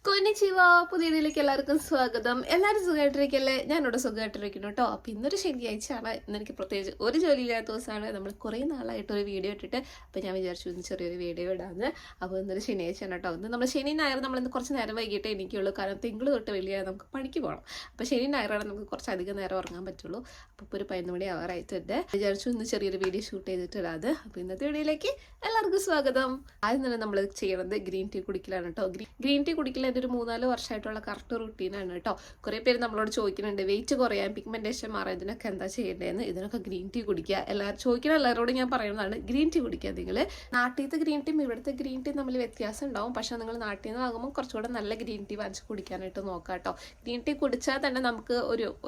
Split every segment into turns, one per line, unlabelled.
കൊനിച്ചിവ പുതിയ വീഡിയോയിലേക്ക് എല്ലാവർക്കും സ്വാഗതം. എല്ലാവരും സുഖമായിട്ടിരിക്കല്ലേ? ഞാനിവിടെ സുഖമായിട്ടിരിക്കുന്നു കേട്ടോ. അപ്പോൾ ഇന്നൊരു ശനിയാഴ്ചയാണ്. ഇന്നെനിക്ക് പ്രത്യേകിച്ച് ഒരു ജോലിയില്ലാത്ത ദിവസമാണ്. നമ്മൾ കുറേ നാളായിട്ടൊരു വീഡിയോ ഇട്ടിട്ട് അപ്പോൾ ഞാൻ വിചാരിച്ചു ഇന്ന് ചെറിയൊരു വീഡിയോ ഇടാമെന്ന്. അപ്പോൾ ഇന്നൊരു ശനിയാഴ്ചയാണ് കേട്ടോ. ഇന്ന് നമ്മൾ ശനി ഞായർ നമ്മളിന്ന് കുറച്ച് നേരം വൈകിട്ടേ എനിക്കുള്ളൂ. കാരണം തിങ്കൾ തൊട്ട് വലിയ നമുക്ക് പണിക്ക് പോകണം. അപ്പോൾ ശനി ഞായറാണ് നമുക്ക് കുറച്ചധികം നേരം ഉറങ്ങാൻ പറ്റുള്ളൂ. അപ്പോൾ ഇപ്പോൾ ഒരു 11 മണി ആവാറായിട്ടുണ്ട്. വിചാരിച്ചു ഇന്ന് ചെറിയൊരു വീഡിയോ ഷൂട്ട് ചെയ്തിട്ടിടാതെ. അപ്പോൾ ഇന്നത്തെ വീഡിയോയിലേക്ക് എല്ലാവർക്കും സ്വാഗതം. ആദ്യം തന്നെ നമ്മൾ ചെയ്യണത് ഗ്രീൻ ടീ കുടിക്കലാണ് കേട്ടോ. ഗ്രീൻ ടീ കുടിക്കൽ എൻ്റെ ഒരു 3-4 വർഷമായിട്ടുള്ള കറക്റ്റ് റുട്ടീനാണ് കേട്ടോ. കുറേ പേര് നമ്മളോട് ചോദിക്കുന്നുണ്ട് വെയിറ്റ് കുറയാൻ, പിഗ്മെൻറ്റേഷൻ മാറാൻ ഇതിനൊക്കെ എന്താ ചെയ്യേണ്ടതെന്ന്. ഇതിനൊക്കെ ഗ്രീൻ ടീ കുടിക്കുക. ചോദിക്കുന്ന എല്ലാവരോടും ഞാൻ പറയുന്നതാണ് ഗ്രീൻ ടീ കുടിക്കുക. നിങ്ങൾ നാട്ടിലത്തെ ഗ്രീൻ ടീയും ഇവിടുത്തെ ഗ്രീൻ ടീ തമ്മിൽ വ്യത്യാസം ഉണ്ടാവും. പക്ഷേ നിങ്ങൾ നാട്ടിൽ നിന്ന് വാങ്ങുമ്പോൾ കുറച്ചുകൂടെ നല്ല ഗ്രീൻ ടീ വാങ്ങിച്ച് കുടിക്കാനായിട്ട് നോക്കാം കേട്ടോ. ഗ്രീൻ ടീ കുടിച്ചാൽ തന്നെ നമുക്ക്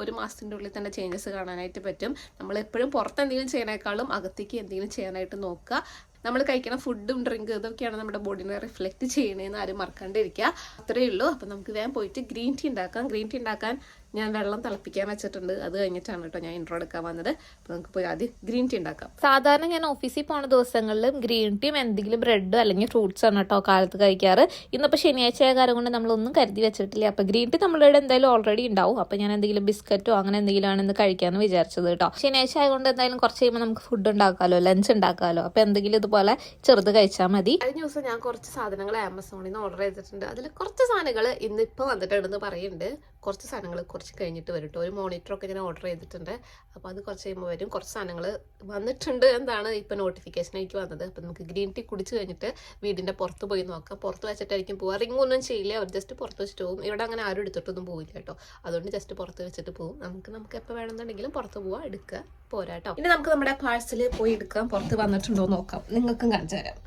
ഒരു മാസത്തിൻ്റെ ഉള്ളിൽ തന്നെ ചേഞ്ചസ് കാണാനായിട്ട് പറ്റും. നമ്മൾ എപ്പോഴും പുറത്ത് എന്തെങ്കിലും ചെയ്യണേക്കാളും അകത്തേക്ക് എന്തെങ്കിലും ചെയ്യാനായിട്ട് നോക്കുക. നമ്മൾ കഴിക്കുന്ന ഫുഡും ഡ്രിങ്ക് ഇതൊക്കെയാണ് നമ്മുടെ ബോഡിനെ റിഫ്ലക്റ്റ് ചെയ്യണേന്ന് ആരും മറക്കാണ്ടിരിക്കുക. അത്രയേ ഉള്ളൂ. അപ്പം നമുക്ക് വേഗം പോയിട്ട് ഗ്രീൻ ടീ ഉണ്ടാക്കാം. ഗ്രീൻ ടീ ഉണ്ടാക്കാൻ ഞാൻ വെള്ളം തിളപ്പിക്കാൻ വെച്ചിട്ടുണ്ട്. അത് കഴിഞ്ഞിട്ടാണ് കേട്ടോ ഞാൻ ഇൻട്രോ എടുക്കാൻ വന്നത്. അപ്പോൾ നമുക്ക് പോയി ആദ്യം ഗ്രീൻ ടീ ഉണ്ടാക്കാം.
സാധാരണ ഞാൻ ഓഫീസിൽ പോണ ദിവസങ്ങളിലും ഗ്രീൻ ടീയും എന്തെങ്കിലും ബ്രെഡ് അല്ലെങ്കിൽ ഫ്രൂട്ട്സ് ആണ് കേട്ടോ കാലത്ത് കഴിക്കാറ്. ഇന്നിപ്പോൾ ശനിയാഴ്ച ആയ കാര്യം കൊണ്ട് നമ്മളൊന്നും കരുതി വെച്ചിട്ടില്ല. അപ്പോൾ ഗ്രീൻ ടീ നമ്മളുടെ എന്തായാലും ഓൾറെഡി ഉണ്ടാവും. അപ്പോൾ ഞാൻ എന്തെങ്കിലും ബിസ്ക്കറ്റോ അങ്ങനെ എന്തെങ്കിലും ആണ് ഇന്ന് കഴിക്കാമെന്ന് വിചാരിച്ചത് കേട്ടോ. ശനിയാഴ്ച ആയതുകൊണ്ട് എന്തായാലും കുറച്ച് കഴിയുമ്പോൾ നമുക്ക് ഫുഡ് ഉണ്ടാക്കാമല്ലോ, ലഞ്ച് ഉണ്ടാക്കാമല്ലോ. അപ്പോൾ എന്തെങ്കിലും ഇതുപോലെ ചെറുത് കഴിച്ചാൽ മതി.
കഴിഞ്ഞ ദിവസം ഞാൻ കുറച്ച് സാധനങ്ങൾ ആമസോണിൽ നിന്ന് ഓർഡർ ചെയ്തിട്ടുണ്ട്. അതിൽ കുറച്ച് സാധനങ്ങൾ ഇന്നിപ്പോൾ വന്നിട്ടുണ്ടെന്ന് പറയുന്നുണ്ട്. കുറച്ച് സാധനങ്ങൾ കുറച്ച് കഴിഞ്ഞിട്ട് വരും കേട്ടോ. ഒരു മോണിറ്ററൊക്കെ ഞാൻ ഓർഡർ ചെയ്തിട്ടുണ്ട്. അപ്പോൾ അത് കുറച്ച് കഴിയുമ്പോൾ വരും. കുറച്ച് സാധനങ്ങൾ വന്നിട്ടുണ്ട് എന്താണ് ഇപ്പോൾ നോട്ടിഫിക്കേഷൻ എനിക്ക് വന്നത്. അപ്പോൾ നമുക്ക് ഗ്രീൻ ടീ കുടിച്ച് കഴിഞ്ഞിട്ട് വീടിൻ്റെ പുറത്ത് പോയി നോക്കാം. പുറത്ത് വെച്ചിട്ടായിരിക്കും പോവുക. റിങ്ങൊന്നും ചെയ്യില്ല. അവർ ജസ്റ്റ് പുറത്ത് വെച്ചിട്ട് പോകും. ഇവിടെ അങ്ങനെ ആരും എടുത്തിട്ടൊന്നും പോവില്ല കേട്ടോ. അതുകൊണ്ട് ജസ്റ്റ് പുറത്ത് വെച്ചിട്ട് പോകും. നമുക്ക് എപ്പോൾ വേണമെന്നുണ്ടെങ്കിലും പുറത്ത് പോവാം, എടുക്കുക, പോരാ കേട്ടോ. ഇനി നമുക്ക് നമ്മുടെ പാഴ്സൽ പോയി എടുക്കാം. പുറത്ത് വന്നിട്ടുണ്ടോ നോക്കാം. നിങ്ങൾക്കും കാണിച്ചു തരാം.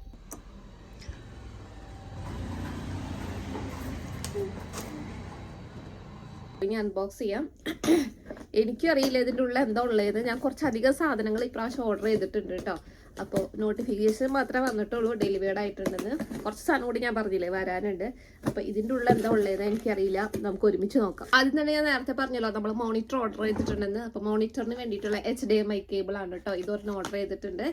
ഇനി അൺബോക്സ് ചെയ്യാം. എനിക്കും അറിയില്ല ഇതിൻ്റെ ഉള്ള എന്താ ഉള്ളത്. ഞാൻ കുറച്ചധികം സാധനങ്ങൾ ഇപ്രാവശ്യം ഓർഡർ ചെയ്തിട്ടുണ്ട് കേട്ടോ. അപ്പോൾ നോട്ടിഫിക്കേഷൻ മാത്രമേ വന്നിട്ടുള്ളൂ ഡെലിവേർഡ് ആയിട്ടുണ്ടെന്ന്. കുറച്ച് സാധനം കൂടി ഞാൻ പറഞ്ഞില്ലേ വരാനുണ്ട്. അപ്പോൾ ഇതിൻ്റെ ഉള്ള എന്താ ഉള്ളതെന്ന് എനിക്കറിയില്ല. നമുക്ക് ഒരുമിച്ച് നോക്കാം. ആദ്യം തന്നെ ഞാൻ നേരത്തെ പറഞ്ഞല്ലോ നമ്മൾ മോണിറ്റർ ഓർഡർ ചെയ്തിട്ടുണ്ടെന്ന്. അപ്പോൾ മോണിറ്ററിന് വേണ്ടിയിട്ടുള്ള HDMI കേബിൾ ആണ് കേട്ടോ. ഇതൊരെണ്ണം ഓർഡർ ചെയ്തിട്ടുണ്ട്.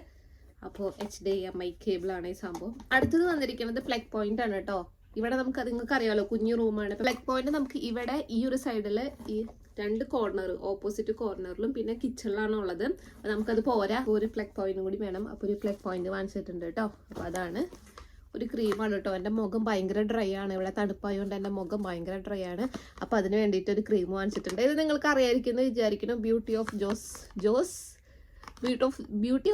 അപ്പോൾ HDMI കേബിളാണ് ഈ സംഭവം. അടുത്തത് വന്നിരിക്കുന്നത് പ്ലഗ് പോയിന്റ് ആണ് കേട്ടോ. ഇവിടെ നമുക്ക് നിങ്ങൾക്ക് അറിയാമല്ലോ കുഞ്ഞു റൂമാണ്. പ്ലഗ് പോയിന്റ് നമുക്ക് ഇവിടെ ഈ ഒരു സൈഡിൽ ഈ 2 കോർണർ ഓപ്പോസിറ്റ് കോർണറിലും പിന്നെ കിച്ചണിലാണ് ഉള്ളത്. അപ്പോൾ നമുക്കത് പോരാ. ഒരു പ്ലഗ് പോയിന്റും കൂടി വേണം. അപ്പോൾ ഒരു പ്ലഗ് പോയിന്റ് വാങ്ങിച്ചിട്ടുണ്ട് കേട്ടോ. അപ്പോൾ അതാണ് ഒരു ക്രീമാണ് കേട്ടോ. എൻ്റെ മുഖം ഭയങ്കര ഡ്രൈ ആണ്. ഇവിടെ തണുപ്പായതുകൊണ്ട് എൻ്റെ മുഖം ഭയങ്കര ഡ്രൈ ആണ്. അപ്പോൾ അതിന് വേണ്ടിയിട്ട് ഒരു ക്രീം വാങ്ങിച്ചിട്ടുണ്ട്. ഇത് നിങ്ങൾക്ക് അറിയാമായിരിക്കുന്നു വിചാരിക്കുന്നു. ബ്യൂട്ടി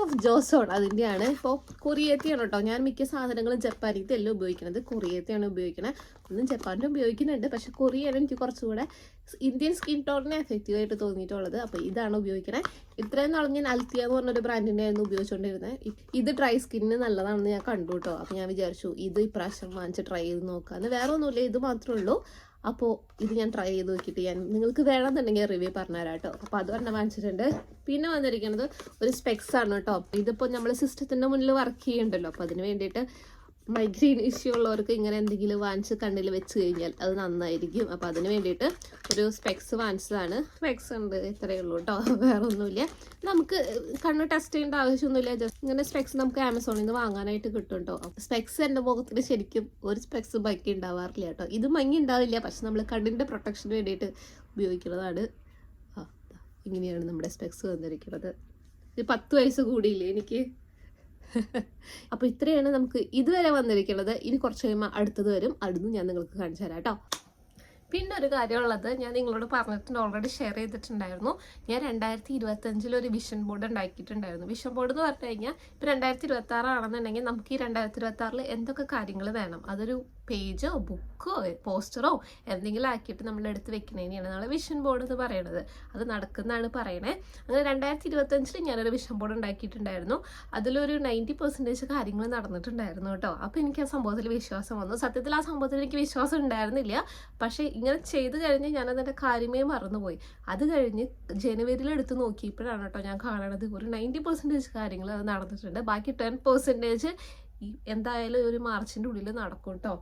ഓഫ് ജോസോൺ അതിൻ്റെയാണ്. ഇപ്പോൾ കൊറിയത്തെയാണ് കേട്ടോ. ഞാൻ മിക്ക സാധനങ്ങളും ജപ്പാനീത്തെ എല്ലാം ഉപയോഗിക്കുന്നത്. കൊറിയത്തെയാണ് ഉപയോഗിക്കുന്നത്. ഒന്നും ജപ്പാനിൽ ഉപയോഗിക്കുന്നുണ്ട്. പക്ഷെ കൊറിയയാണ് എനിക്ക് കുറച്ചുകൂടെ ഇന്ത്യൻ സ്കിൻ ടോണിനെ എഫക്റ്റീവായിട്ട് തോന്നിയിട്ടുള്ളത്. അപ്പോൾ ഇതാണ് ഉപയോഗിക്കുന്നത്. ഇത്രയും നാൾ ഞാൻ അൽത്തിയ എന്ന് പറഞ്ഞൊരു ബ്രാൻഡിൻ്റെ ആയിരുന്നു ഉപയോഗിച്ചുകൊണ്ടിരുന്നത്. ഇത് ഡ്രൈ സ്കിന്നിന് നല്ലതാണെന്ന് ഞാൻ കണ്ടു കേട്ടോ. അപ്പോൾ ഞാൻ വിചാരിച്ചു ഇത് ഇപ്രാവശ്യം വാങ്ങിച്ച് ട്രൈ ചെയ്ത് നോക്കാമെന്ന്. വേറെ ഒന്നുമില്ല, ഇത് മാത്രമേ ഉള്ളൂ. അപ്പോൾ ഇത് ഞാൻ ട്രൈ ചെയ്ത് നോക്കിയിട്ട് ഞാൻ നിങ്ങൾക്ക് വേണമെന്നുണ്ടെങ്കിൽ റിവ്യൂ പറഞ്ഞുതരാം കേട്ടോ. അപ്പോൾ അത് തന്നെ വാങ്ങിച്ചിട്ടുണ്ട്. പിന്നെ വന്നിരിക്കുന്നത് ഒരു സ്പെക്സ് ആണ് കേട്ടോ. ഇതിപ്പോൾ നമ്മൾ സിസ്റ്റത്തിൻ്റെ മുന്നിൽ വർക്ക് ചെയ്യുന്നുണ്ടല്ലോ. അപ്പോൾ അതിന് വേണ്ടിയിട്ട് മൈഗ്രെയിൻ ഇഷ്യൂ ഉള്ളവർക്ക് ഇങ്ങനെ എന്തെങ്കിലും വാങ്ങിച്ച് കണ്ണിൽ വെച്ച് കഴിഞ്ഞാൽ അത് നന്നായിരിക്കും. അപ്പോൾ അതിന് വേണ്ടിയിട്ട് ഒരു സ്പെക്സ് വാങ്ങിച്ചതാണ്. സ്പെക്സ് ഉണ്ട്, ഇത്രയേ ഉള്ളൂ കേട്ടോ. വേറെ ഒന്നുമില്ല. നമുക്ക് കണ്ണ് ടെസ്റ്റ് ചെയ്യേണ്ട ആവശ്യമൊന്നുമില്ല. ജസ്റ്റ് ഇങ്ങനെ സ്പെക്സ് നമുക്ക് ആമസോണിൽ നിന്ന് വാങ്ങാനായിട്ട് കിട്ടും കേട്ടോ. സ്പെക്സ് എൻ്റെ മുഖത്തിന് ശരിക്കും ഒരു സ്പെക്സ് ഭംഗി ഉണ്ടാവാറില്ല കേട്ടോ. ഇത് ഭംഗി ഉണ്ടാവില്ല, പക്ഷെ നമ്മൾ കണ്ണിൻ്റെ പ്രൊട്ടക്ഷന് വേണ്ടിയിട്ട് ഉപയോഗിക്കുന്നതാണ്. ഇങ്ങനെയാണ് നമ്മുടെ സ്പെക്സ് വന്നിരിക്കുന്നത്. ഇത് 10 വയസ്സ് കൂടിയില്ലേ എനിക്ക്. അപ്പോൾ ഇത്രയാണ് നമുക്ക് ഇതുവരെ വന്നിരിക്കുന്നത്. ഇനി കുറച്ച് കഴിയുമ്പോൾ അടുത്തത് വരും. അടുത്ത് ഞാൻ നിങ്ങൾക്ക് കാണിച്ചു തരാം കേട്ടോ. പിന്നെ ഒരു കാര്യമുള്ളത് ഞാൻ നിങ്ങളോട് പറഞ്ഞിട്ടുണ്ട്, ഓൾറെഡി ഷെയർ ചെയ്തിട്ടുണ്ടായിരുന്നു. ഞാൻ 2025 ഒരു വിഷൻ ബോർഡ് ഉണ്ടാക്കിയിട്ടുണ്ടായിരുന്നു. വിഷൻ ബോർഡ് എന്ന് പറഞ്ഞു കഴിഞ്ഞാൽ ഇപ്പോൾ 2026 ആണെന്നുണ്ടെങ്കിൽ നമുക്ക് ഈ 2026 എന്തൊക്കെ കാര്യങ്ങൾ വേണം, അതൊരു പേജോ ബുക്കോ പോസ്റ്ററോ എന്തെങ്കിലും ആക്കിയിട്ട് നമ്മൾ എടുത്ത് വെക്കുന്നതിനെയാണ് നമ്മൾ വിഷൻ ബോർഡ് എന്ന് പറയുന്നത്. അത് നടക്കുന്നതാണ് പറയണേ. അങ്ങനെ 2025 ഞാനൊരു വിഷൻ ബോർഡ് ഉണ്ടാക്കിയിട്ടുണ്ടായിരുന്നു. അതിലൊരു 90% കാര്യങ്ങൾ നടന്നിട്ടുണ്ടായിരുന്നു കേട്ടോ. അപ്പോൾ എനിക്ക് ആ സംഭവത്തിൽ വിശ്വാസം വന്നു. സത്യത്തിൽ ആ സംഭവത്തിൽ എനിക്ക് വിശ്വാസം ഉണ്ടായിരുന്നില്ല. പക്ഷേ ഇങ്ങനെ ചെയ്ത് കഴിഞ്ഞ് ഞാനതിൻ്റെ കാര്യമേ മറന്നുപോയി. അത് കഴിഞ്ഞ് ജനുവരിയിൽ എടുത്ത് നോക്കിയപ്പോഴാണ് കേട്ടോ ഞാൻ കാണണത് ഒരു 90% കാര്യങ്ങൾ അത് നടന്നിട്ടുണ്ട്. ബാക്കി 10% എന്തായാലും ഒരു മാർച്ചിൻ്റെ ഉള്ളിൽ നടക്കും കേട്ടോ.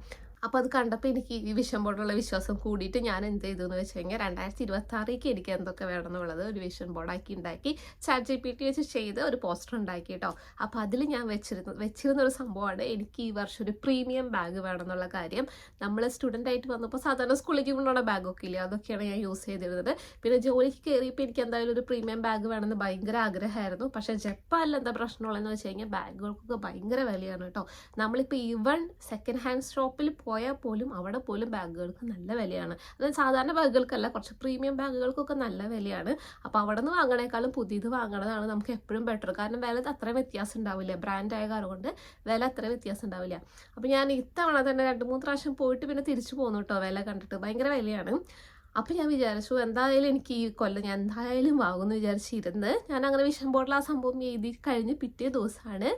അപ്പോൾ അത് കണ്ടപ്പോൾ എനിക്ക് ഈ വിഷൻ ബോർഡുള്ള വിശ്വാസം കൂടിയിട്ട് ഞാൻ എന്ത് ചെയ്തു എന്ന് വെച്ച് കഴിഞ്ഞാൽ 2026 എനിക്ക് എന്തൊക്കെ വേണമെന്നുള്ളത് ഒരു വിഷൻ ബോർഡാക്കി ഉണ്ടാക്കി ChatGPT വെച്ച് ചെയ്ത് ഒരു പോസ്റ്റർ ഉണ്ടാക്കി കേട്ടോ. അപ്പോൾ അതിൽ ഞാൻ വെച്ചിരുന്ന ഒരു സംഭവമാണ് എനിക്ക് ഈ വർഷം ഒരു പ്രീമിയം ബാഗ് വേണമെന്നുള്ള കാര്യം. നമ്മൾ സ്റ്റുഡൻ്റ് ആയിട്ട് വന്നപ്പോൾ സാധാരണ സ്കൂളിലേക്ക് കൊണ്ടുള്ള ബാഗൊക്കെ ഇല്ല, അതൊക്കെയാണ് ഞാൻ യൂസ് ചെയ്തിരുന്നത്. പിന്നെ ജോലിക്ക് കയറിയപ്പോൾ എനിക്ക് എന്തായാലും ഒരു പ്രീമിയം ബാഗ് വേണമെന്ന് ഭയങ്കര ആഗ്രഹമായിരുന്നു. പക്ഷേ ജപ്പാനിൽ എന്താ പ്രശ്നമുള്ളതെന്ന് വെച്ച് കഴിഞ്ഞാൽ ബാഗുകൾക്കൊക്കെ ഭയങ്കര വിലയാണ് കേട്ടോ. നമ്മളിപ്പോൾ ഈവൺ സെക്കൻഡ് ഹാൻഡ് ഷോപ്പിൽ പോയാൽ പോലും അവിടെ പോലും ബാഗുകൾക്ക് നല്ല വിലയാണ്. അതായത് സാധാരണ ബാഗുകൾക്കല്ല, കുറച്ച് പ്രീമിയം ബാഗുകൾക്കൊക്കെ നല്ല വിലയാണ്. അപ്പോൾ അവിടെ നിന്ന് വാങ്ങണേക്കാളും പുതിയത് വാങ്ങണതാണ് നമുക്ക് എപ്പോഴും ബെറ്റർ. കാരണം വില അത്രയും വ്യത്യാസം ഉണ്ടാവില്ല, ബ്രാൻഡായ കാരണം കൊണ്ട് വില അത്രയും വ്യത്യാസം ഉണ്ടാവില്ല. അപ്പോൾ ഞാൻ ഇത്തവണ തന്നെ 2-3 പ്രാവശ്യം പോയിട്ട് പിന്നെ തിരിച്ചു പോന്നു കേട്ടോ, വില കണ്ടിട്ട് ഭയങ്കര വിലയാണ്. അപ്പോൾ ഞാൻ വിചാരിച്ചു എന്തായാലും എനിക്ക് ഈ കൊല്ലം ഞാൻ എന്തായാലും വാങ്ങുമെന്ന് വിചാരിച്ചിരുന്ന് ഞാൻ അങ്ങനെ വിഷൻ ബോർഡിൽ ആ സംഭവം എഴുതി കഴിഞ്ഞ് പിറ്റേ ദിവസമാണ്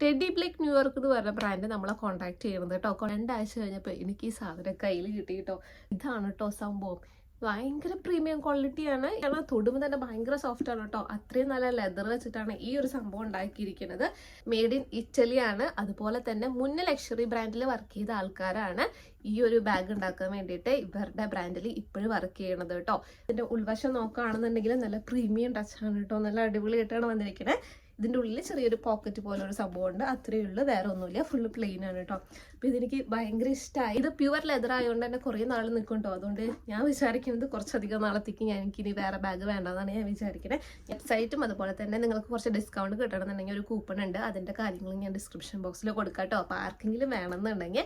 ടെഡി ബ്ലേക്ക് ന്യൂയോർക്ക് എന്ന് പറഞ്ഞ ബ്രാൻഡ് നമ്മളെ കോൺടാക്ട് ചെയ്യുന്നത് കേട്ടോ. 2 ആഴ്ച കഴിഞ്ഞപ്പോൾ എനിക്ക് ഈ സാധനം കയ്യിൽ കിട്ടി കേട്ടോ. ഇതാണ് കേട്ടോ സംഭവം. ഭയങ്കര പ്രീമിയം ക്വാളിറ്റിയാണ്. കാരണം തൊടുമ്പോൾ തന്നെ ഭയങ്കര സോഫ്റ്റ് ആണ് കേട്ടോ. അത്രയും നല്ല ലെതർ വെച്ചിട്ടാണ് ഈ ഒരു സംഭവം ഉണ്ടാക്കിയിരിക്കുന്നത്. മെയ്ഡ് ഇൻ ഇറ്റലി ആണ്. അതുപോലെ തന്നെ മുന്നേ ലക്ഷറി ബ്രാൻഡിൽ വർക്ക് ചെയ്ത ആൾക്കാരാണ് ഈ ഒരു ബാഗ് ഉണ്ടാക്കാൻ വേണ്ടിയിട്ട് ഇവരുടെ ബ്രാൻഡിൽ ഇപ്പോഴും വർക്ക് ചെയ്യണത് കേട്ടോ. ഇതിൻ്റെ ഉൾവശം നോക്കുകയാണെന്നുണ്ടെങ്കിൽ നല്ല പ്രീമിയം ടച്ചാണ് കേട്ടോ. നല്ല അടിപൊളിയായിട്ടാണ് വന്നിരിക്കുന്നത്. ഇതിൻ്റെ ഉള്ളിൽ ചെറിയൊരു പോക്കറ്റ് പോലെ ഒരു സംഭവം ഉണ്ട്, അത്രയേ ഉള്ളൂ, വേറെ ഒന്നുമില്ല. ഫുള്ള് പ്ലെയിൻ ആണ് കേട്ടോ. അപ്പോൾ ഇതെനിക്ക് ഭയങ്കര ഇഷ്ടമായി. ഇത് പ്യുവർ ലെതർ ആയതുകൊണ്ട് തന്നെ കുറേ നാൾ നിൽക്കും കേട്ടോ. അതുകൊണ്ട് ഞാൻ വിചാരിക്കുന്നത് കുറച്ചധികം നാളത്തേക്ക് എനിക്കിനി വേറെ ബാഗ് വേണ്ടെന്നാണ് ഞാൻ വിചാരിക്കുന്നത്. വെബ്സൈറ്റും അതുപോലെ തന്നെ നിങ്ങൾക്ക് കുറച്ച് ഡിസ്കൗണ്ട് കിട്ടണമെന്നുണ്ടെങ്കിൽ ഒരു കൂപ്പൺ ഉണ്ട്, അതിൻ്റെ കാര്യങ്ങൾ ഞാൻ ഡിസ്ക്രിപ്ഷൻ ബോക്സിൽ കൊടുക്കാം കേട്ടോ. അപ്പോൾ ആർക്കെങ്കിലും വേണമെന്നുണ്ടെങ്കിൽ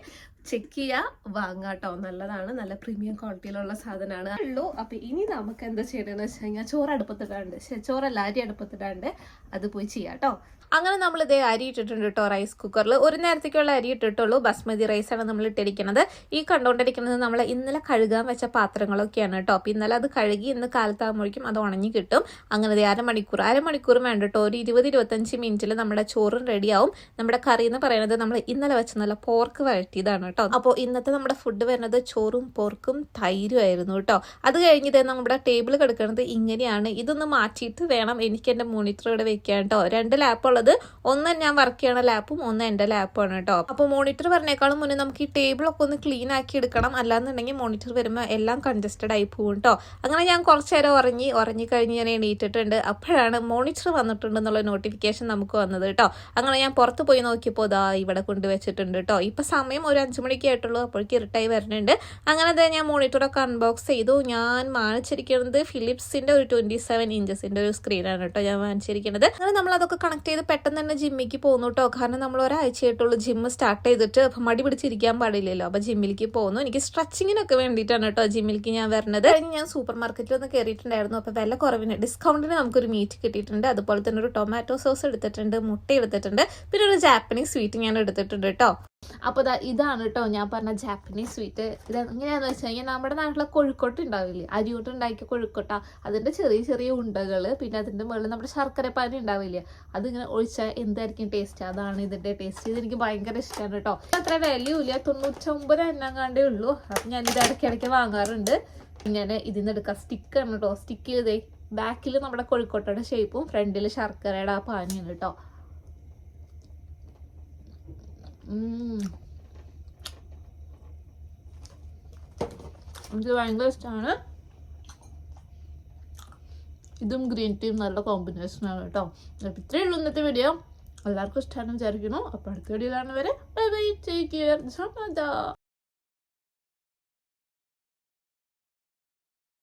ചെക്ക് ചെയ്യുക, വാങ്ങാം കേട്ടോ. നല്ലതാണ്, നല്ല പ്രീമിയം ക്വാളിറ്റിയിലുള്ള സാധനമാണ് ഉള്ളൂ. അപ്പോൾ ഇനി നമുക്ക് എന്താ ചെയ്യണമെന്ന് വെച്ച് കഴിഞ്ഞാൽ ചോറ് അടുപ്പത്തിടാണ്ട്, ചോറല്ല അരി അടുപ്പത്തിടാണ്ട് അത് പോയി ചെയ്യാം കേട്ടോ.
അങ്ങനെ നമ്മൾ ഇതേ അരി ഇട്ടിട്ടുണ്ട് കേട്ടോ റൈസ് കുക്കറിൽ. ഒരു നേരത്തേക്കുള്ള അരി ഇട്ടിട്ടുള്ളൂ. ബസ്മതി റൈസാണ് നമ്മൾ ഇട്ടിരിക്കുന്നത്. ഈ കണ്ടുകൊണ്ടിരിക്കുന്നത് നമ്മൾ ഇന്നലെ കഴുകാൻ വെച്ച പാത്രങ്ങളൊക്കെയാണ് കേട്ടോ. അപ്പോൾ ഇന്നലെ അത് കഴുകി ഇന്ന് കാലത്താകുമ്പോഴേക്കും അത് ഉണങ്ങി കിട്ടും. അങ്ങനെ അരമണിക്കൂർ വേണ്ട കേട്ടോ. ഒരു 20-25 മിനിറ്റിൽ നമ്മുടെ ചോറും റെഡിയാവും. നമ്മുടെ കറി എന്ന് പറയുന്നത് നമ്മൾ ഇന്നലെ വെച്ച നല്ല പോർക്ക് വഴറ്റിയതാണ് കേട്ടോ. അപ്പോൾ ഇന്നത്തെ നമ്മുടെ ഫുഡ് വരുന്നത് ചോറും പോർക്കും തൈരും ആയിരുന്നു കേട്ടോ. അത് കഴിഞ്ഞിട്ട് നമ്മുടെ ടേബിൾ കിടക്കുന്നത് ഇങ്ങനെയാണ്. ഇതൊന്ന് മാറ്റിയിട്ട് വേണം എനിക്ക് എൻ്റെ മോണിറ്റർ ഇവിടെ വെക്കാൻ കേട്ടോ. 2 ലാപ്പുകൾ ഉള്ളത്. ഒന്ന് ഞാൻ വർക്ക് ചെയ്യണ ലാപ്പും ഒന്ന് എൻ്റെ ലാപ്പാണ് കേട്ടോ. അപ്പോൾ മോണിറ്റർ പറഞ്ഞേക്കാളും മുന്നേ നമുക്ക് ഈ ടേബിളൊക്കെ ഒന്ന് ക്ലീൻ ആക്കി എടുക്കണം. അല്ലാന്നുണ്ടെങ്കിൽ മോണിറ്റർ വരുമ്പോൾ എല്ലാം കൺജസ്റ്റഡ് ആയി പോകും കേട്ടോ. അങ്ങനെ ഞാൻ കുറച്ച് നേരം ഉറങ്ങി കഴിഞ്ഞ് ഞാൻ എണീറ്റിട്ടുണ്ട്. അപ്പോഴാണ് മോണിറ്റർ വന്നിട്ടുണ്ടെന്നുള്ള നോട്ടിഫിക്കേഷൻ നമുക്ക് വന്നത് കേട്ടോ. അങ്ങനെ ഞാൻ പുറത്ത് പോയി നോക്കിയപ്പോൾ ഇതാ ഇവിടെ കൊണ്ടുവച്ചിട്ടുണ്ട് കേട്ടോ. ഇപ്പം സമയം ഒരു 5 മണിക്ക് ആയിട്ടുള്ളൂ. അപ്പോഴേക്ക് ഇരുട്ടായി വരുന്നുണ്ട്. അങ്ങനെ ഞാൻ മോണിറ്ററൊക്കെ അൺബോക്സ് ചെയ്തു. ഞാൻ വാങ്ങിച്ചിരിക്കുന്നത് ഫിലിപ്സിൻ്റെ ഒരു 27 ഇഞ്ചസിൻ്റെ ഒരു സ്ക്രീനാണ് കേട്ടോ ഞാൻ വാങ്ങിച്ചിരിക്കുന്നത്. അങ്ങനെ നമ്മളതൊക്കെ കണക്ട് ചെയ്ത് പെട്ടെന്ന് തന്നെ ജിമ്മിലേക്ക് പോകുന്നു കേട്ടോ. കാരണം നമ്മൾ ഒരാഴ്ചയായിട്ടുള്ളൂ ജിമ്മ് സ്റ്റാർട്ട് ചെയ്തിട്ട്. അപ്പം മടി പിടിച്ചിരിക്കാൻ പാടില്ലല്ലോ. അപ്പോൾ ജിമ്മിലേക്ക് പോകുന്നു. എനിക്ക് സ്ട്രെച്ചിങ്ങിനൊക്കെ വേണ്ടിയിട്ടാണ് കേട്ടോ ജിമ്മിലേക്ക് ഞാൻ വരുന്നത്. കഴിഞ്ഞ് ഞാൻ സൂപ്പർ മാർക്കറ്റിൽ ഒന്ന് കയറിയിട്ടുണ്ടായിരുന്നു. അപ്പോൾ വില കുറവിന് ഡിസ്കൗണ്ടിന് നമുക്കൊരു മീറ്റ് കിട്ടിയിട്ടുണ്ട്. അതുപോലെ തന്നെ ഒരു ടൊമാറ്റോ സോസ് എടുത്തിട്ടുണ്ട്, മുട്ട എടുത്തിട്ടുണ്ട്, പിന്നെ ഒരു ജാപ്പനീസ് സ്വീറ്റ് ഞാൻ എടുത്തിട്ടുണ്ട് കേട്ടോ. അപ്പോൾ ഇതാണ് കേട്ടോ ഞാൻ പറഞ്ഞ ജാപ്പനീസ് സ്വീറ്റ്. ഇത് എങ്ങനെയാണെന്ന് വെച്ച് കഴിഞ്ഞാൽ നമ്മുടെ നാട്ടിലെ കൊഴുക്കോട്ട ഉണ്ടാവില്ലേ, അരിയോട്ട് ഉണ്ടാക്കിയ കൊഴുക്കോട്ട, അതിൻ്റെ ചെറിയ ചെറിയ ഉണ്ടകൾ, പിന്നെ അതിൻ്റെ മുകളിൽ നമ്മുടെ ശർക്കരപ്പാനി ഉണ്ടാവില്ലേ, അതിങ്ങനെ ഒഴിച്ചാൽ എന്തായിരിക്കും ടേസ്റ്റ്, അതാണ് ഇതിൻ്റെ ടേസ്റ്റ്. ഇതെനിക്ക് ഭയങ്കര ഇഷ്ടമാണ് കേട്ടോ. അത്ര വിലയുമില്ല, 99 എണ്ണങ്ങാണ്ടേ ഉള്ളൂ. അപ്പം ഞാൻ ഇത് ഇടയ്ക്കിടയ്ക്ക് വാങ്ങാറുണ്ട്. ഇങ്ങനെ ഇതിന്ന് എടുക്കാം. സ്റ്റിക്കാണ് കേട്ടോ. സ്റ്റിക്ക് ചെയ്തേ ബാക്കിൽ നമ്മുടെ കൊഴുക്കോട്ടയുടെ ഷേപ്പും ഫ്രണ്ടിൽ ശർക്കരയുടെ ആ പാനിയാണ് കേട്ടോ. എനിക്ക് ഭയങ്കര ഇഷ്ടമാണ്. ഇതും ഗ്രീൻ ടീയും നല്ല കോമ്പിനേഷനാണ് കേട്ടോ. അപ്പോൾ ഇത്രയേ ഉള്ളൂ ഇന്നത്തെ വീഡിയോ. എല്ലാവർക്കും ഇഷ്ടമാണെന്ന് വിചാരിക്കുന്നു. അപ്പോൾ അടുത്ത വീഡിയോയിലാണ് വരെ. Bye bye, take care.